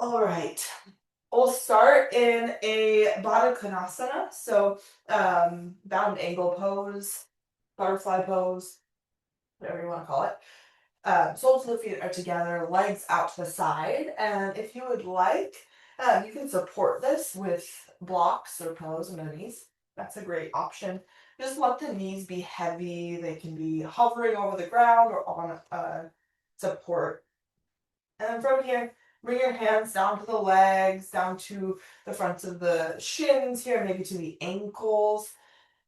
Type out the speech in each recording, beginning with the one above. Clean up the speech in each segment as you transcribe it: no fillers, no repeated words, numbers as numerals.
All right. We'll start in a Baddha Konasana, so bound angle pose, butterfly pose, whatever you want to call it. Soles of the feet are together, legs out to the side, and if you would like, you can support this with blocks or pillows on the knees. That's a great option. Just let the knees be heavy. They can be hovering over the ground or on support. And then from here, bring your hands down to the legs, down to the fronts of the shins here, maybe to the ankles.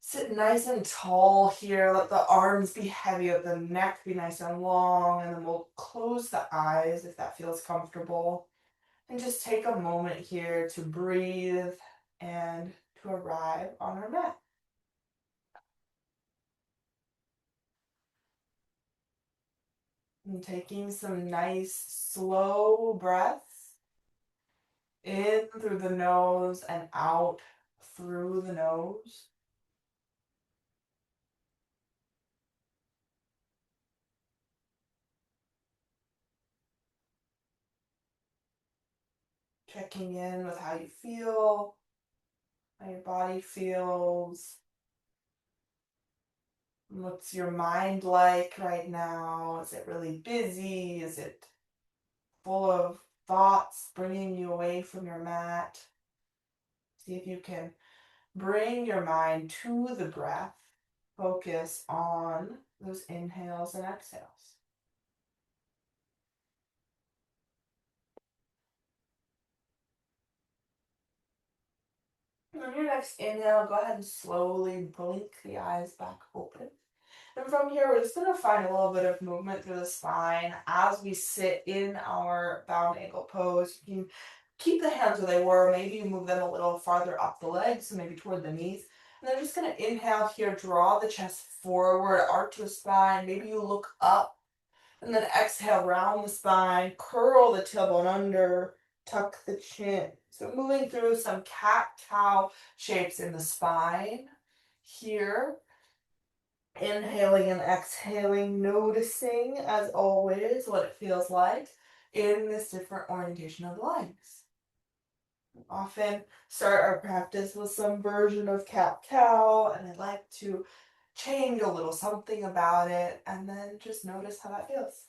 Sit nice and tall here. Let the arms be heavy, let the neck be nice and long, and then we'll close the eyes if that feels comfortable. And just take a moment here to breathe and to arrive on our mat. And taking some nice slow breaths in through the nose and out through the nose. Checking in with how you feel, how your body feels. What's your mind like right now? Is it really busy? Is it full of thoughts bringing you away from your mat? See if you can bring your mind to the breath. Focus on those inhales and exhales. And on your next inhale, go ahead and slowly blink the eyes back open. And from here, we're just going to find a little bit of movement through the spine as we sit in our bound ankle pose. You can keep the hands where they were. Maybe you move them a little farther up the legs, so maybe toward the knees. And then just going to inhale here, draw the chest forward, arch the spine. Maybe you look up. And then exhale, round the spine, curl the tailbone under, tuck the chin. So moving through some cat-cow shapes in the spine here. Inhaling and exhaling, noticing, as always, what it feels like in this different orientation of the legs. Often start our practice with some version of cat-cow, and I like to change a little something about it, and then just notice how that feels.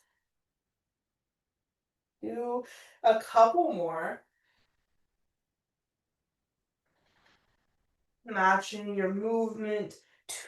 Do a couple more. Matching your movement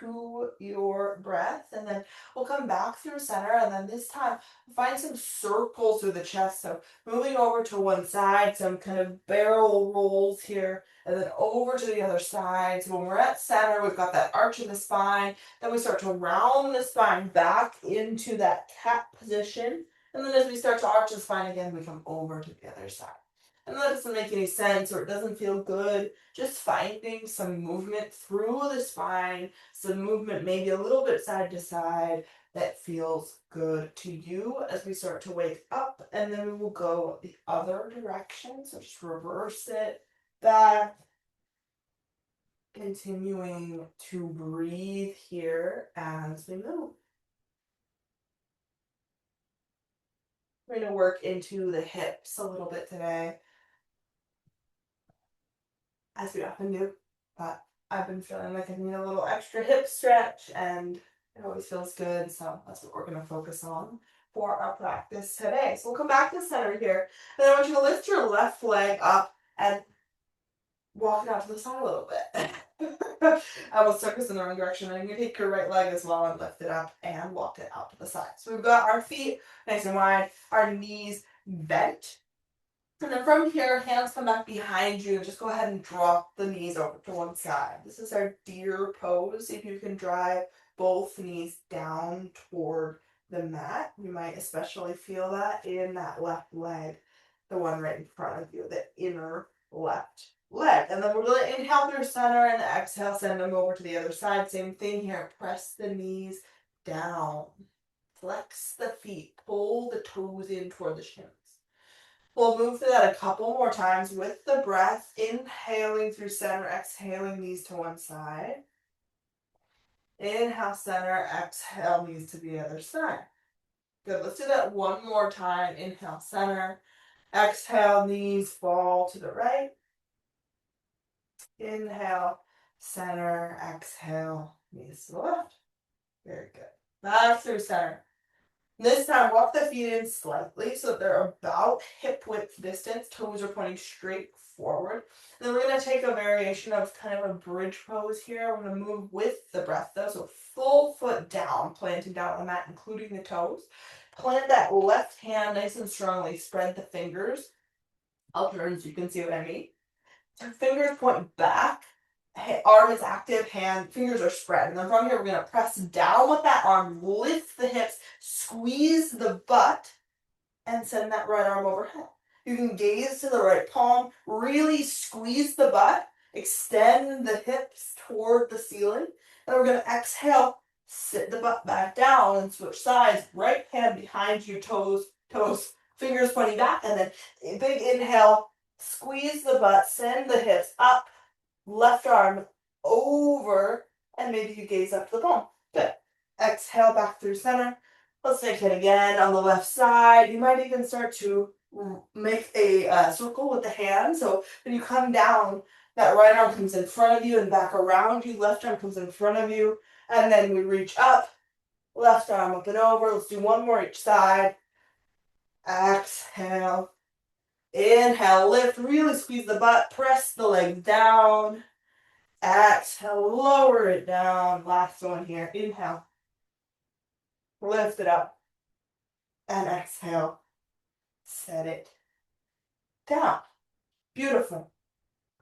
to your breath, and then we'll come back through center, and then this time find some circles through the chest. So moving over to one side, some kind of barrel rolls here, and then over to the other side. So when we're at center, we've got that arch in the spine. Then we start to round the spine back into that cat position, and then as we start to arch the spine again, we come over to the other side. And that doesn't make any sense or it doesn't feel good, just finding some movement through the spine, some movement maybe a little bit side to side that feels good to you as we start to wake up. And then we will go the other direction. So just reverse it back, continuing to breathe here as we move. We're going to work into the hips a little bit today, as we often do, but I've been feeling like I need a little extra hip stretch and it always feels good. So that's what we're going to focus on for our practice today. So we'll come back to center here. And I want you to lift your left leg up and walk it out to the side a little bit. I almost took us in the wrong direction. And you take your right leg as well and lift it up and walk it out to the side. So we've got our feet nice and wide, our knees bent. And then from here, hands come back behind you. Just go ahead and drop the knees over to one side. This is our deer pose. See if you can drive both knees down toward the mat. You might especially feel that in that left leg, the one right in front of you, the inner left leg. And then we're going to inhale through center and exhale, send them over to the other side. Same thing here. Press the knees down. Flex the feet. Pull the toes in toward the shins. We'll move through that a couple more times with the breath, inhaling through center, exhaling knees to one side. Inhale center, exhale knees to the other side. Good, let's do that one more time. Inhale center, Exhale, knees fall to the right. Inhale, center, exhale, knees to the left. Very good. Back through center. This time, walk the feet in slightly so they're about hip width distance. Toes are pointing straight forward. And then we're going to take a variation of kind of a bridge pose here. We're going to move with the breath though. So full foot down, planting down on the mat, including the toes. Plant that left hand nice and strongly. Spread the fingers. I'll turn so you can see what I mean. Fingers point back. Arm is active, fingers are spread. And then from here, we're going to press down with that arm, lift the hips, squeeze the butt, and send that right arm overhead. You can gaze to the right palm, really squeeze the butt, extend the hips toward the ceiling. And we're going to exhale, sit the butt back down and switch sides. Right hand behind you, toes, fingers pointing back. And then a big inhale, squeeze the butt, send the hips up, left arm over, and maybe you gaze up to the palm. Good. Exhale back through center. Let's take it again on the left side. You might even start to make a circle with the hand. So when you come down, that right arm comes in front of you and back around you. Left arm comes in front of you. And then we reach up. Left arm up and over. Let's do one more each side. Exhale. Inhale, lift. Really squeeze the butt. Press the leg down. Exhale, lower it down. Last one here. Inhale. Lift it up. And exhale. Set it down. Beautiful.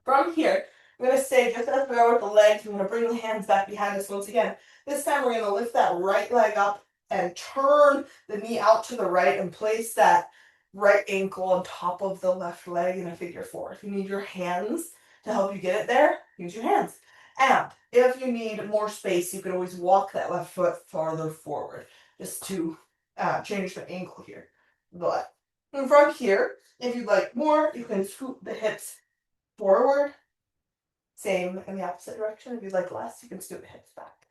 From here, I'm going to stay just as we are with the legs. I'm going to bring the hands back behind us once again. This time we're going to lift that right leg up and turn the knee out to the right and place that right ankle on top of the left leg in a figure four. If you need your hands to help you get it there, use your hands. And if you need more space, you can always walk that left foot farther forward just to change the ankle here. But from here, if you'd like more, you can scoot the hips forward. Same in the opposite direction. If you'd like less, you can scoot the hips back.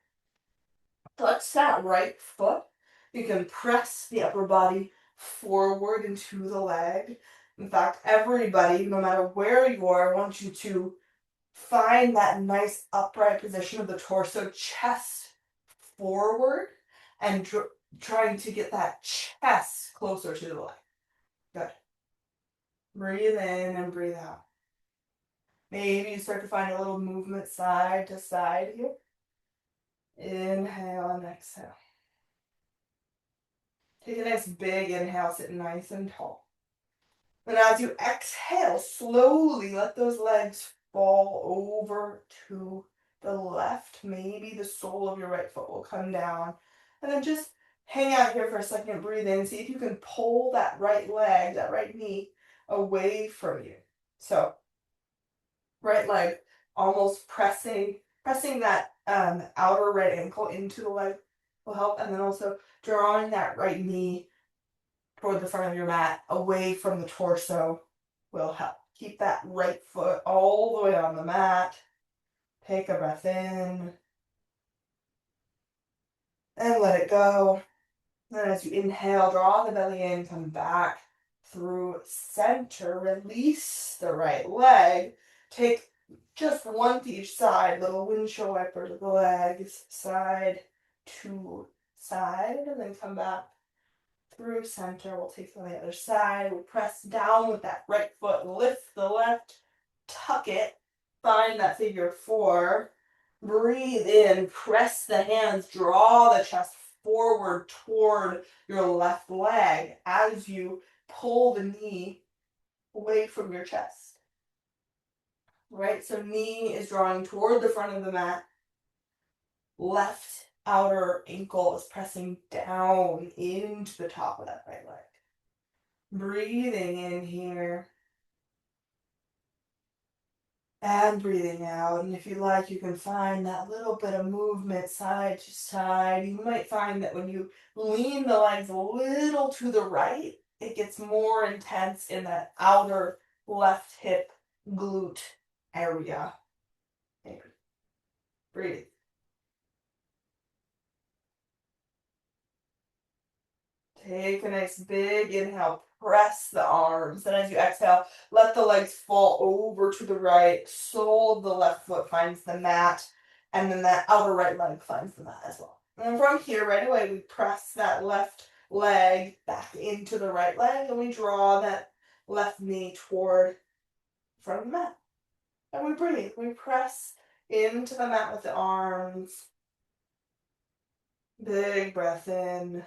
Touch that right foot. You can press the upper body forward into the leg. In fact, everybody, no matter where you are, I want you to find that nice upright position of the torso, chest forward, and trying to get that chest closer to the leg. Good. Breathe in and breathe out. Maybe you start to find a little movement side to side here. Inhale and exhale. Take a nice big inhale, sitting nice and tall. And as you exhale, slowly let those legs fall over to the left. Maybe the sole of your right foot will come down. And then just hang out here for a second, breathe in. See if you can pull that right leg, that right knee away from you. So right leg almost pressing that outer right ankle into the leg will help. And then also drawing that right knee toward the front of your mat away from the torso will help. Keep that right foot all the way on the mat. Take a breath in and let it go. Then as you inhale, draw the belly in, come back through center. Release the right leg. Take just one to each side, little windshield wipers of the legs, side to side, and then come back through center. We'll take it on the other side. We'll press down with that right foot, lift the left, tuck it, find that figure four. Breathe in, press the hands, draw the chest forward toward your left leg as you pull the knee away from your chest. Right, so knee is drawing toward the front of the mat. Left outer ankle is pressing down into the top of that right leg. Breathing in here. And breathing out. And if you like, you can find that little bit of movement side to side. You might find that when you lean the legs a little to the right, it gets more intense in that outer left hip glute area. Maybe. Breathe. Take a nice big inhale, press the arms. And as you exhale, let the legs fall over to the right. Sole of the left foot finds the mat. And then that outer right leg finds the mat as well. And from here, right away, we press that left leg back into the right leg. And we draw that left knee toward the front of the mat. And we breathe. We press into the mat with the arms. Big breath in.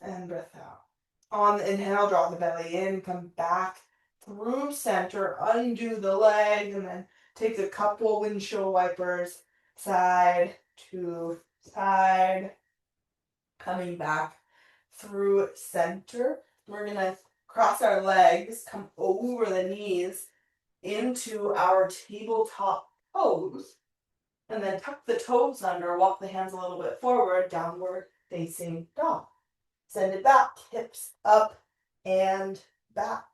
And breath out. On the inhale, draw the belly in, come back through center, undo the leg, and then take a couple windshield wipers, side to side, coming back through center. We're gonna cross our legs, come over the knees into our tabletop pose, and then tuck the toes under, walk the hands a little bit forward, downward facing dog. Send it back, hips up and back.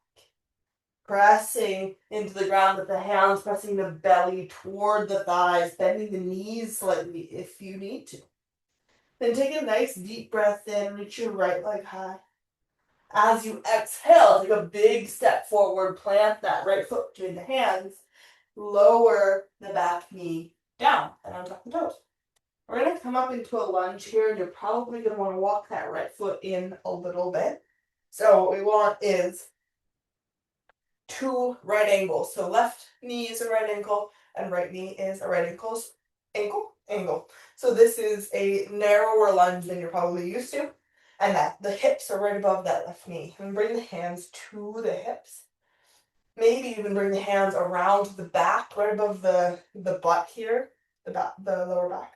Pressing into the ground with the hands, pressing the belly toward the thighs, bending the knees slightly if you need to. Then take a nice deep breath in, reach your right leg high. As you exhale, take a big step forward, plant that right foot between the hands, lower the back knee down, and untuck the toes. We're going to come up into a lunge here, and you're probably going to want to walk that right foot in a little bit. So what we want is 2 right angles. So left knee is a right ankle, and right knee is a right angle. So this is a narrower lunge than you're probably used to, and that the hips are right above that left knee. And bring the hands to the hips. Maybe even bring the hands around the back, right above the butt here, the lower back.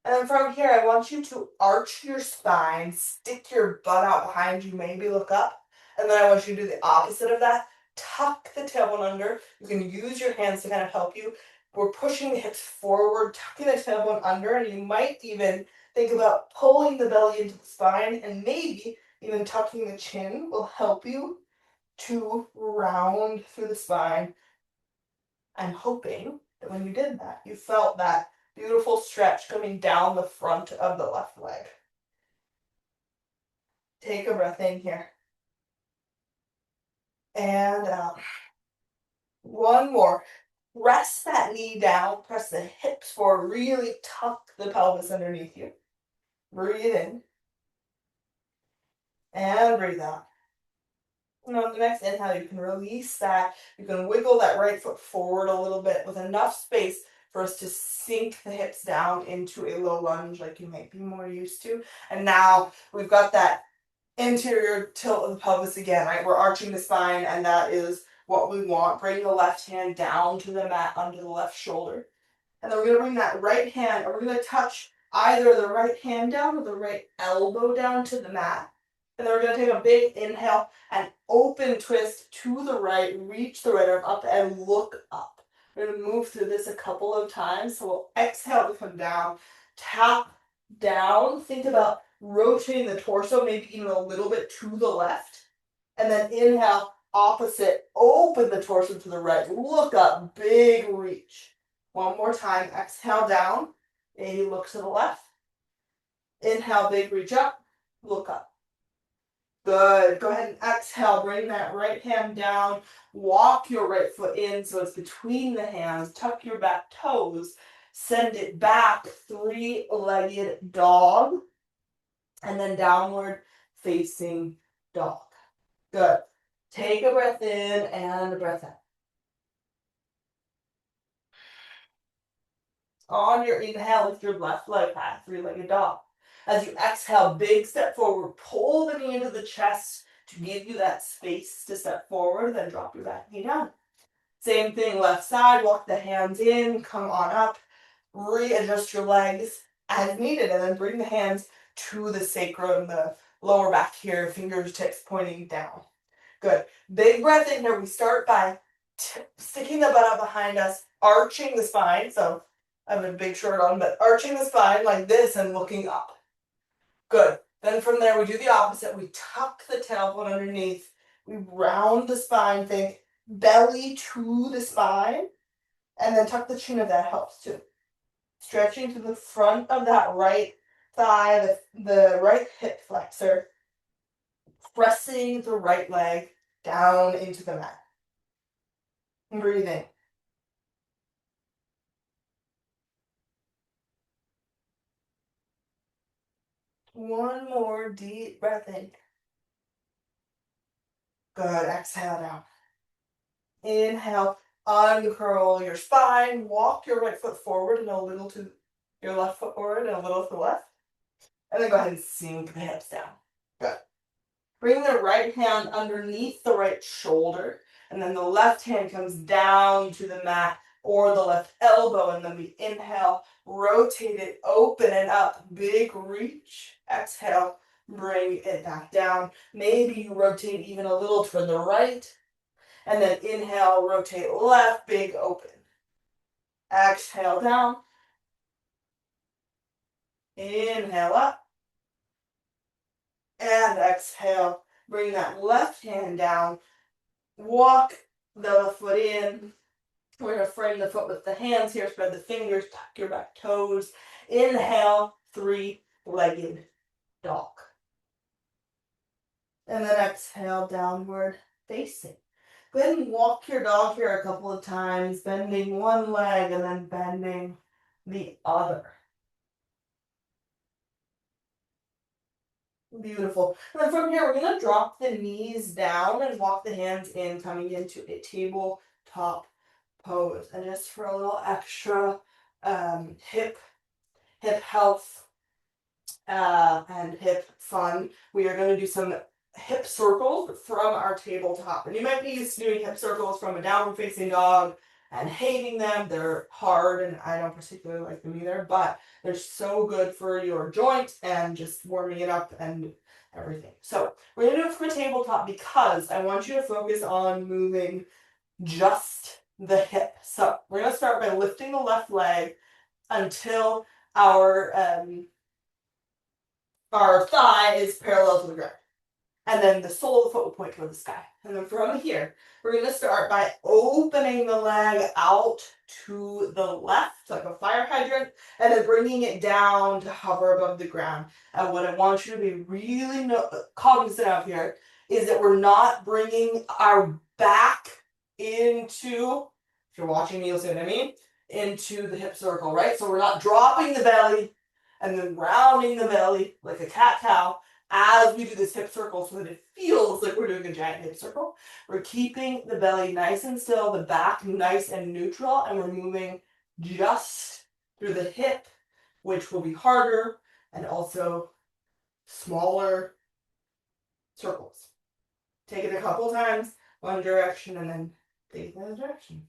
And then from here, I want you to arch your spine, stick your butt out behind you, maybe look up. And then I want you to do the opposite of that. Tuck the tailbone under. You can use your hands to kind of help you. We're pushing the hips forward, tucking the tailbone under, and you might even think about pulling the belly into the spine, and maybe even tucking the chin will help you to round through the spine. I'm hoping that when you did that, you felt that beautiful stretch coming down the front of the left leg. Take a breath in here. And out. One more. Press that knee down. Press the hips forward. Really tuck the pelvis underneath you. Breathe in. And breathe out. And on the next inhale, you can release that. You can wiggle that right foot forward a little bit with enough space for us to sink the hips down into a low lunge like you might be more used to. And now we've got that interior tilt of the pelvis again, right? We're arching the spine, and that is what we want. Bring the left hand down to the mat under the left shoulder. And then we're going to bring that right hand, or we're going to touch either the right hand down or the right elbow down to the mat. And then we're going to take a big inhale and open twist to the right, reach the right arm up and look up. We're going to move through this a couple of times. So we'll exhale to come down, tap down, think about rotating the torso, maybe even a little bit to the left. And then inhale, opposite, open the torso to the right, look up, big reach. One more time, exhale down, maybe look to the left. Inhale, big reach up, look up. Good. Go ahead and exhale. Bring that right hand down. Walk your right foot in so it's between the hands. Tuck your back toes. Send it back. 3-legged dog. And then downward facing dog. Good. Take a breath in and a breath out. On your inhale, lift your left leg high. 3-legged dog. As you exhale, big step forward. Pull the knee into the chest to give you that space to step forward. Then drop your back knee down. Same thing, left side. Walk the hands in. Come on up. Readjust your legs as needed. And then bring the hands to the sacrum, the lower back here. Fingertips pointing down. Good. Big breath in here. We start by sticking the butt out behind us. Arching the spine. So I have a big shirt on, but arching the spine like this and looking up. Good. Then from there, we do the opposite. We tuck the tailbone underneath. We round the spine, think belly to the spine, and then tuck the chin if that helps too. Stretching to the front of that right thigh, the right hip flexor. pressing the right leg down into the mat. And breathe in. One more deep breath in. Good. Exhale down. Inhale. Uncurl your spine. Walk your right foot forward and a little to your left foot forward and a little to the left. And then go ahead and sink the hips down. Good. Bring the right hand underneath the right shoulder, and then the left hand comes down to the mat or the left elbow, and then we inhale, rotate it, open it up, big reach. Exhale, bring it back down. Maybe you rotate even a little toward the right, and then inhale, rotate left, big open. Exhale down. Inhale up. And exhale. Bring that left hand down. Walk the left foot in. We're going to frame the foot with the hands here. Spread the fingers. Tuck your back toes. Inhale. Three-legged dog. And then exhale. Downward facing. Go ahead and walk your dog here a couple of times. Bending one leg and then bending the other. Beautiful. And then from here, we're going to drop the knees down and walk the hands in, coming into a tabletop pose. And just for a little extra hip health and hip fun, we are going to do some hip circles from our tabletop. And you might be used to doing hip circles from a downward facing dog and hating them. They're hard and I don't particularly like them either, but they're so good for your joints and just warming it up and everything. So we're going to do it from a tabletop because I want you to focus on moving just the hip. So we're going to start by lifting the left leg until our thigh is parallel to the ground. And then the sole of the foot will point toward the sky. And then from here, we're going to start by opening the leg out to the left, like a fire hydrant, and then bringing it down to hover above the ground. And what I want you to be really cognizant of here is that we're not bringing our back into, if you're watching me, you'll see what I mean, into the hip circle, right? So we're not dropping the belly and then rounding the belly like a cat-cow as we do this hip circle so that it feels like we're doing a giant hip circle. We're keeping the belly nice and still, the back nice and neutral, and we're moving just through the hip, which will be harder and also smaller circles. Take it a couple times, one direction, and then take it the other direction.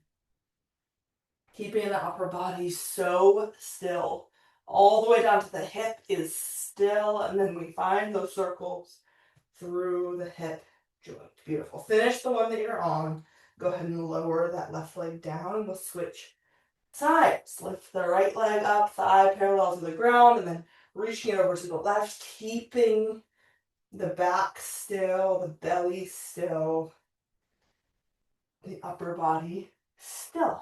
Keeping the upper body so still. All the way down to the hip is still, and then we find those circles through the hip joint. Beautiful. Finish the one that you're on. Go ahead and lower that left leg down. We'll switch sides. Lift the right leg up, thigh parallel to the ground, and then reaching it over to the left, keeping the back still, the belly still, the upper body still.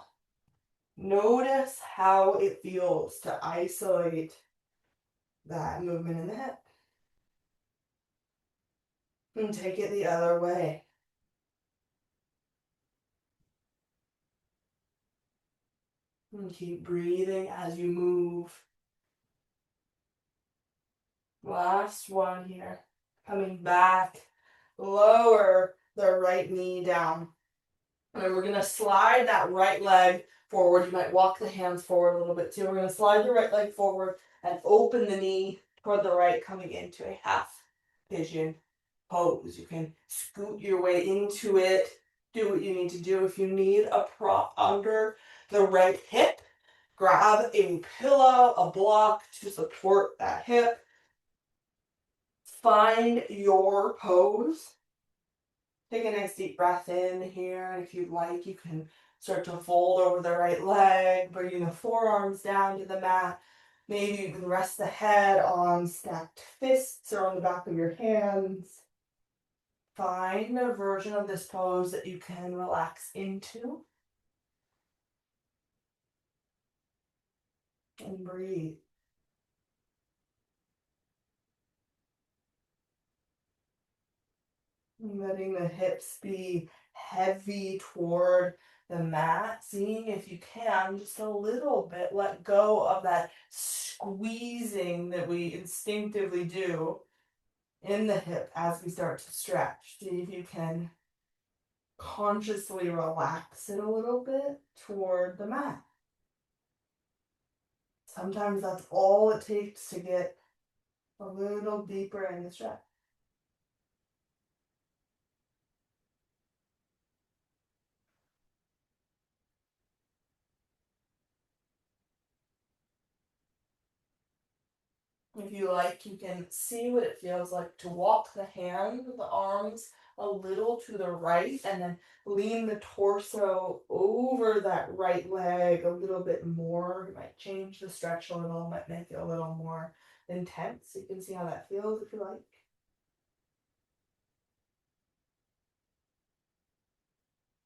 Notice how it feels to isolate that movement in the hip. And take it the other way. And keep breathing as you move. Last one here. Coming back. Lower the right knee down. And then we're going to slide that right leg forward. You might walk the hands forward a little bit too. We're going to slide the right leg forward and open the knee toward the right, coming into a half pigeon pose. You can scoot your way into it. Do what you need to do. If you need a prop under the right hip, grab a pillow, a block to support that hip. Find your pose. Take a nice deep breath in here, and if you'd like, you can start to fold over the right leg, bringing the forearms down to the mat. Maybe you can rest the head on stacked fists or on the back of your hands. Find a version of this pose that you can relax into. And breathe. Letting the hips be heavy toward the mat. Seeing if you can just a little bit let go of that squeezing that we instinctively do in the hip as we start to stretch. See if you can consciously relax it a little bit toward the mat. Sometimes that's all it takes to get a little deeper in the stretch. If you like, you can see what it feels like to walk the hands, the arms a little to the right, and then lean the torso over that right leg a little bit more. You might change the stretch a little, might make it a little more intense. You can see how that feels if you like.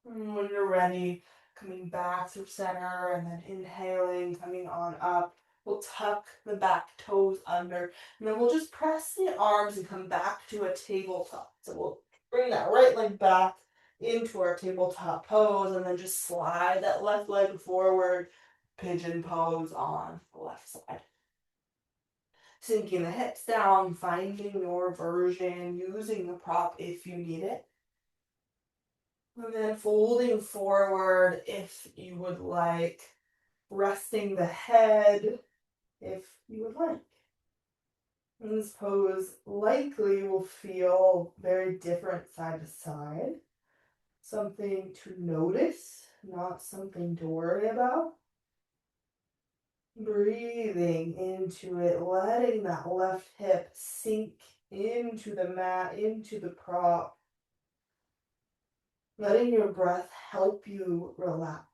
And when you're ready, coming back through center and then inhaling, coming on up. We'll tuck the back toes under, and then we'll just press the arms and come back to a tabletop. So we'll bring that right leg back into our tabletop pose, and then just slide that left leg forward, pigeon pose on the left side. Sinking the hips down, finding your version, using the prop if you need it. And then folding forward if you would like, resting the head if you would like. And this pose likely will feel very different side to side. Something to notice, not something to worry about. Breathing into it, letting that left hip sink into the mat, into the prop. Letting your breath help you relax.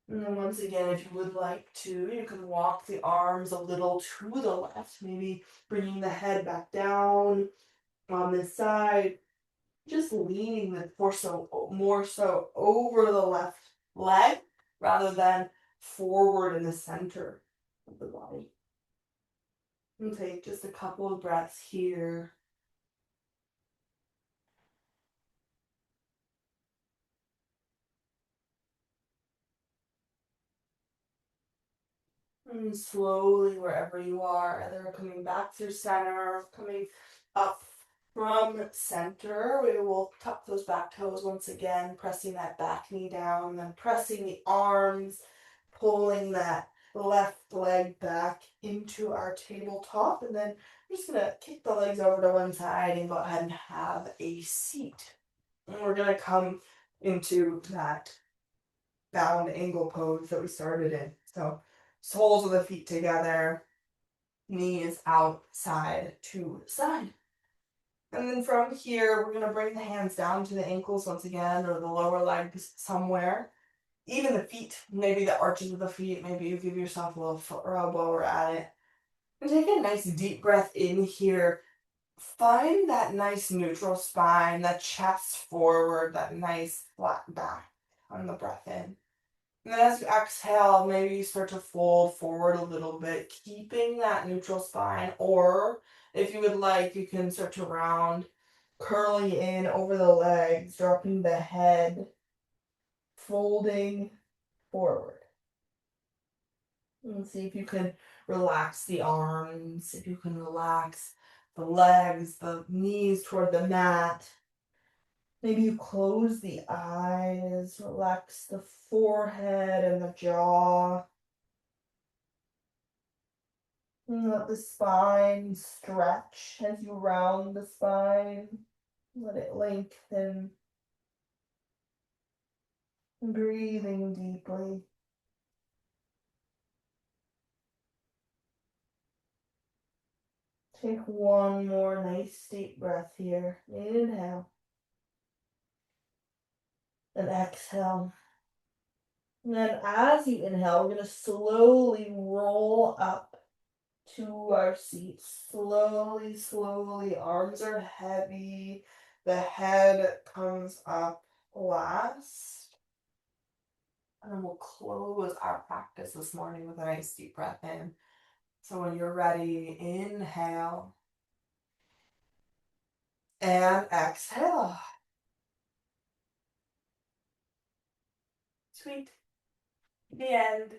And then once again, if you would like to, you can walk the arms a little to the left, maybe bringing the head back down on this side, just leaning the torso more so over the left leg rather than forward in the center of the body. And take just a couple of breaths here. And slowly, wherever you are, either coming back through center, coming up from center, we will tuck those back toes once again, pressing that back knee down, and then pressing the arms, pulling that left leg back into our tabletop, and then I'm just gonna kick the legs over to one side and go ahead and have a seat. And we're gonna come into that bound angle pose that we started in. So soles of the feet together, knees out side to side. And then from here, we're going to bring the hands down to the ankles once again, or the lower legs somewhere. Even the feet, maybe the arches of the feet, maybe you give yourself a little foot rub while we're at it. And take a nice deep breath in here. Find that nice neutral spine, that chest forward, that nice flat back on the breath in. And then as you exhale, maybe you start to fold forward a little bit, keeping that neutral spine. Or if you would like, you can start to round, curling in over the legs, dropping the head, folding forward. And see if you can relax the arms, if you can relax the legs, the knees toward the mat. Maybe you close the eyes, relax the forehead and the jaw. Let the spine stretch as you round the spine. Let it lengthen. Breathing deeply. Take one more nice deep breath here. Inhale. And exhale. And then as you inhale, we're going to slowly roll up to our seat. Slowly, slowly. Arms are heavy. The head comes up last. And then we'll close our practice this morning with a nice deep breath in. So when you're ready, inhale and exhale. Sweet. The end.